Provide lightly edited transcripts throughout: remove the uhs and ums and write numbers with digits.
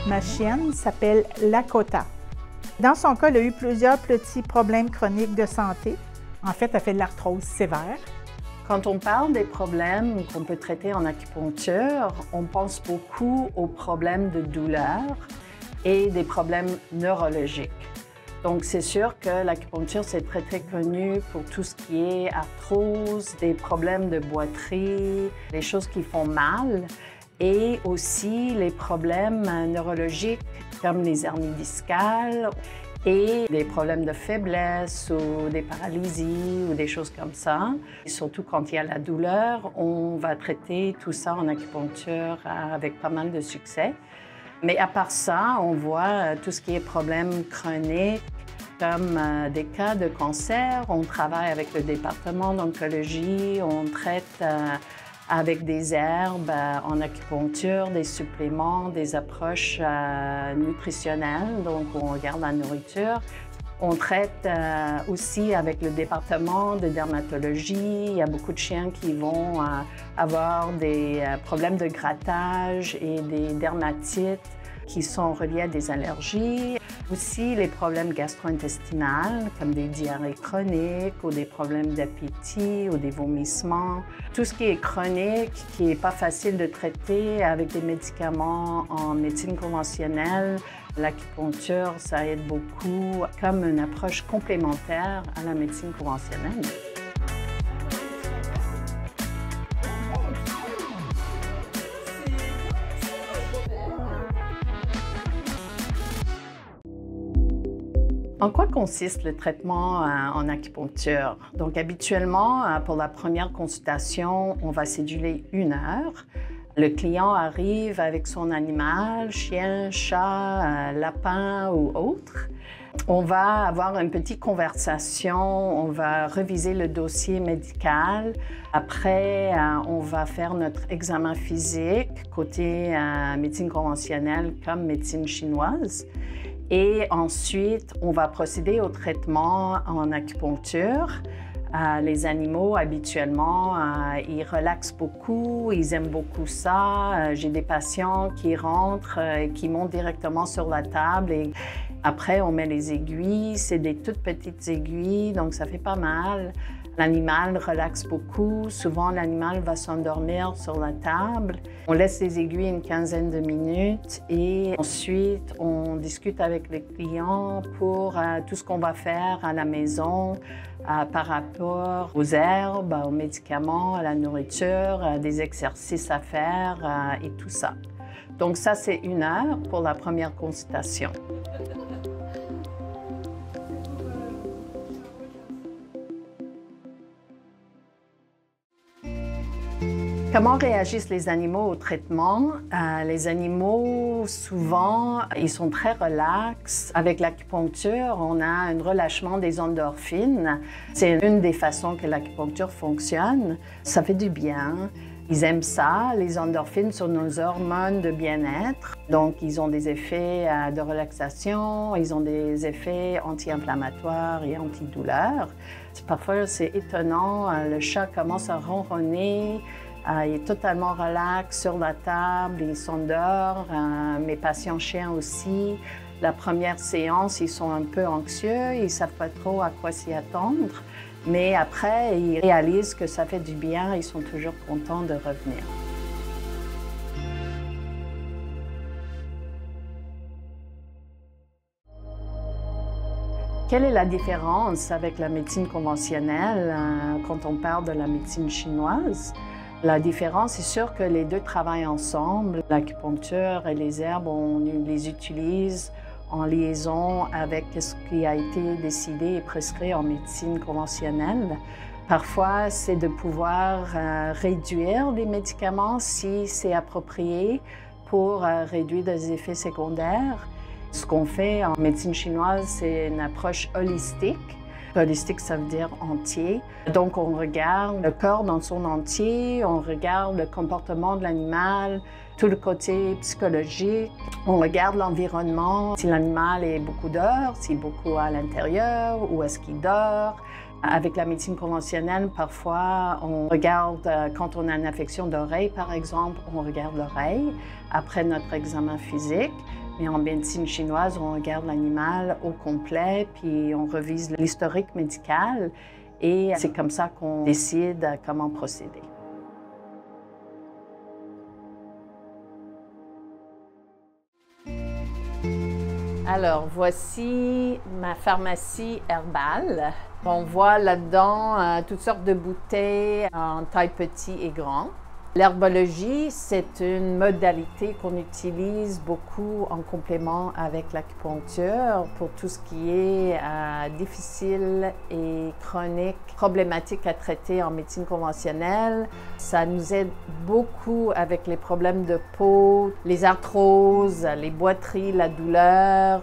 Ma chienne s'appelle Lakota. Dans son cas, elle a eu plusieurs petits problèmes chroniques de santé. En fait, elle fait de l'arthrose sévère. Quand on parle des problèmes qu'on peut traiter en acupuncture, on pense beaucoup aux problèmes de douleur et des problèmes neurologiques. Donc, c'est sûr que l'acupuncture, c'est très connu pour tout ce qui est arthrose, des problèmes de boiterie, les choses qui font mal, et aussi les problèmes neurologiques comme les hernies discales et des problèmes de faiblesse ou des paralysies ou des choses comme ça. Et surtout quand il y a la douleur, on va traiter tout ça en acupuncture avec pas mal de succès. Mais à part ça, on voit tout ce qui est problèmes chroniques, comme des cas de cancer. On travaille avec le département d'oncologie, on traite avec des herbes en acupuncture, des suppléments, des approches nutritionnelles, donc on regarde la nourriture. On traite aussi avec le département de dermatologie. Il y a beaucoup de chiens qui vont avoir des problèmes de grattage et des dermatites qui sont reliés à des allergies. Aussi les problèmes gastro-intestinaux, comme des diarrhées chroniques ou des problèmes d'appétit ou des vomissements. Tout ce qui est chronique, qui n'est pas facile de traiter avec des médicaments en médecine conventionnelle, l'acupuncture, ça aide beaucoup comme une approche complémentaire à la médecine conventionnelle. En quoi consiste le traitement en acupuncture? Donc, habituellement, pour la première consultation, on va céduler 1 heure. Le client arrive avec son animal, chien, chat, lapin ou autre. On va avoir une petite conversation, on va reviser le dossier médical. Après, on va faire notre examen physique, côté médecine conventionnelle comme médecine chinoise. Et ensuite, on va procéder au traitement en acupuncture. Les animaux, habituellement, ils relaxent beaucoup, ils aiment beaucoup ça. J'ai des patients qui rentrent et qui montent directement sur la table. Et après, on met les aiguilles. C'est des toutes petites aiguilles, donc ça fait pas mal. L'animal relaxe beaucoup. Souvent, l'animal va s'endormir sur la table. On laisse les aiguilles une quinzaine de minutes et ensuite, on discute avec les clients pour tout ce qu'on va faire à la maison par rapport aux herbes, aux médicaments, à la nourriture, des exercices à faire et tout ça. Donc ça, c'est 1 heure pour la première consultation. Comment réagissent les animaux au traitement? Les animaux, souvent, ils sont très relax. Avec l'acupuncture, on a un relâchement des endorphines. C'est une des façons que l'acupuncture fonctionne. Ça fait du bien. Ils aiment ça. Les endorphines sont nos hormones de bien-être. Donc, ils ont des effets de relaxation, ils ont des effets anti-inflammatoires et antidouleurs. Parfois, c'est étonnant. Le chat commence à ronronner. Il est totalement relax sur la table, il s'endort. Mes patients chiens aussi. La première séance, ils sont un peu anxieux, ils ne savent pas trop à quoi s'y attendre. Mais après, ils réalisent que ça fait du bien, ils sont toujours contents de revenir. Quelle est la différence avec la médecine conventionnelle quand on parle de la médecine chinoise? La différence, c'est sûr que les deux travaillent ensemble. L'acupuncture et les herbes, on les utilise en liaison avec ce qui a été décidé et prescrit en médecine conventionnelle. Parfois, c'est de pouvoir réduire les médicaments si c'est approprié pour réduire des effets secondaires. Ce qu'on fait en médecine chinoise, c'est une approche holistique. Holistique, ça veut dire entier. Donc, on regarde le corps dans son entier, on regarde le comportement de l'animal, tout le côté psychologique. On regarde l'environnement, si l'animal est beaucoup dehors, s'il est beaucoup à l'intérieur, où est-ce qu'il dort. Avec la médecine conventionnelle, parfois, on regarde, quand on a une affection d'oreille, par exemple, on regarde l'oreille après notre examen physique. Mais en médecine chinoise, on regarde l'animal au complet, puis on revise l'historique médical et c'est comme ça qu'on décide comment procéder. Alors, voici ma pharmacie herbale. On voit là-dedans toutes sortes de bouteilles en taille petit et grand. L'herbologie, c'est une modalité qu'on utilise beaucoup en complément avec l'acupuncture pour tout ce qui est difficile et chronique, problématique à traiter en médecine conventionnelle. Ça nous aide beaucoup avec les problèmes de peau, les arthroses, les boiteries, la douleur.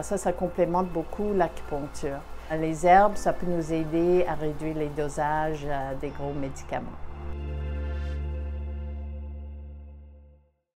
Ça complémente beaucoup l'acupuncture. Les herbes, ça peut nous aider à réduire les dosages des gros médicaments.